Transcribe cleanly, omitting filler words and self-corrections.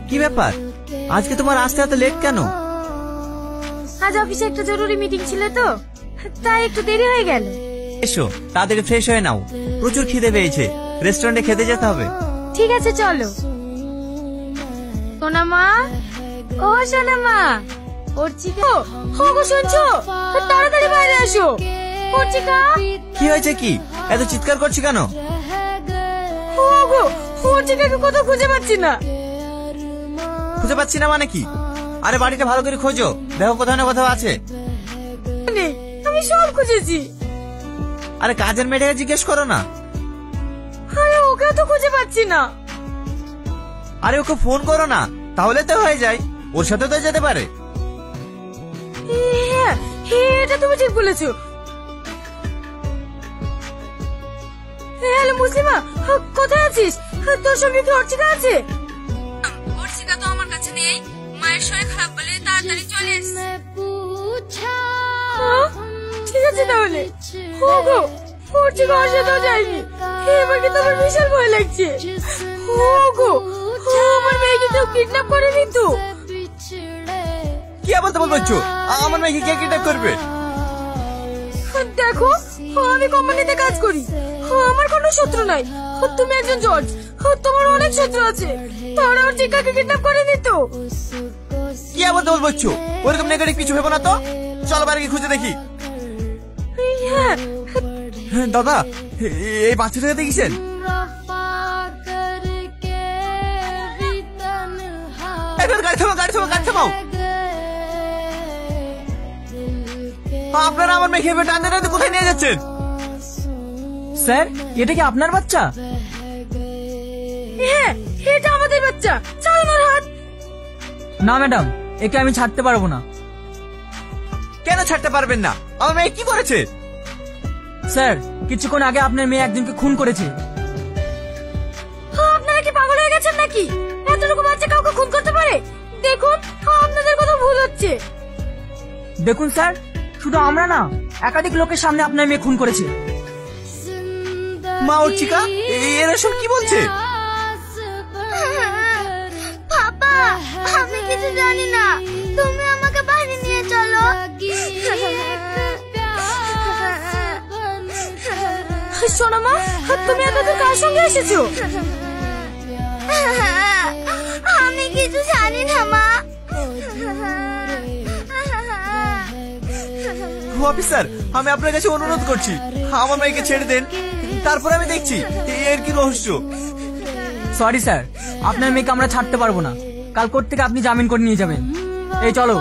কি ব্যাপার, আজকে তোমার আসতে এত লেট কেন? আজ অফিসে একটা জরুরি মিটিং ছিল তো, তাই একটু দেরি হয়ে গেল। এসো তাড়াতাড়ি ফ্রেশ হয়ে নাও, প্রচুর খিদে পেয়েছে, রেস্টুরেন্টে খেতে যেতে হবে। ঠিক আছে চলো। সোনা মা, ও সোনা মা, অর্চিকা, গো শুনছো? তাড়াতাড়ি বাইরে আসো। অর্চিকা, কি হয়েছে, কি এত চিৎকার করছি কেন? গো অর্চিকাকে কোথাও খুঁজে পাচ্ছি না। খুঁজে পাচ্ছি না মানে কি? আরে বাড়িটা ভালো করে খোঁজো, দেখো কোথাও না কোথাও আছে। নেই, আমি সব খুঁজেছি। আরে কাজের মেয়েটাকে জিজ্ঞেস করো না। আরে ওকেও তো খুঁজে পাচ্ছি না। আরে ওকে ফোন করো না, তাহলে তো হয়ে যায়, ওর সাথে তো যেতে পারে। হ্যাঁ, এটা তুমি ঠিক বলেছো। হ্যালো মুসলিমা, কোথায় আছিস? তোর সঙ্গে কি অর্চিকা আছে? অর্চিকা তো আমার কাছে নেই, মায়ের শরীর খারাপ বলে তাড়াতাড়ি চলে এসেছে। ঠিক আছে তাহলে। গো অর্চিকা ওর সাথেও যায়নি, এবার কিন্তু আমার বিশাল ভয় লাগছে। গো আমার মেয়েকে কেউ কিডন্যাপ করেনি তো? কি আবার তোমার বলছো? আমার মেয়েকে কে কিডন্যাপ করবে? দেখো, আমি কোম্পানিতে কাজ করি, আমার কোনো শত্রু নাই। তুমি একজন জজ, তোমার অনেক শত্রু আছে, তারা ওর চিকাকে কিডন্যাপ করে দিত। কি আবার তোমার বলছো? ওরকম নেগেটিভ কিছু ভেবো না তো, চলো বাইরে গিয়ে খুঁজে দেখি। হ্যাঁ দাদা, এই বাচ্চাটাকে দেখেছেন? এবার গাড়ি থামাও, গাড়ি থামাও, গাড়ি থামাও। আপনারা আমার মেয়ে খেয়ে টানতে টানতে কোথায় নিয়ে যাচ্ছেন? স্যার, এটা কি আপনার বাচ্চা? হ্যাঁ, এটা আমাদের বাচ্চা। ছাড়ুন ওর হাত। না ম্যাডাম, একে আমি ছাড়তে পারবো না। কেন ছাড়তে পারবেন না? আমার মেয়ে কি করেছে? স্যার, কিছুক্ষণ আগে আপনার মেয়ে একজনকে খুন করেছে। আপনারা কি পাগল হয়ে গেছেন নাকি? এতটুকু বাচ্চা কাউকে খুন করতে পারে? দেখুন, আপনাদের কথা ভুল হচ্ছে। দেখুন স্যার, শুধু আমরা না, একাধিক লোকের সামনে আপনার মেয়ে খুন করেছে। মা, অর্চিকা, এরা সব কি বলছে? পাপা, আমি কিছু জানি না, তুমি আমাকে বাইরে নিয়ে চলো। সোনা মা, তুমি এতদূর কার সঙ্গে এসেছো? আমি কিছু জানি না মা। অফিসার, আমি আপনার কাছে অনুরোধ করছি, আমার মেয়েকে ছেড়ে দেন, তারপর আমি দেখছি এর কি রহস্য। সরি স্যার, আপনার মেয়েকে আমরা ছাড়তে পারবো না। কাল কোর্ট থেকে আপনি জামিন করে নিয়ে যাবেন। এই চলো।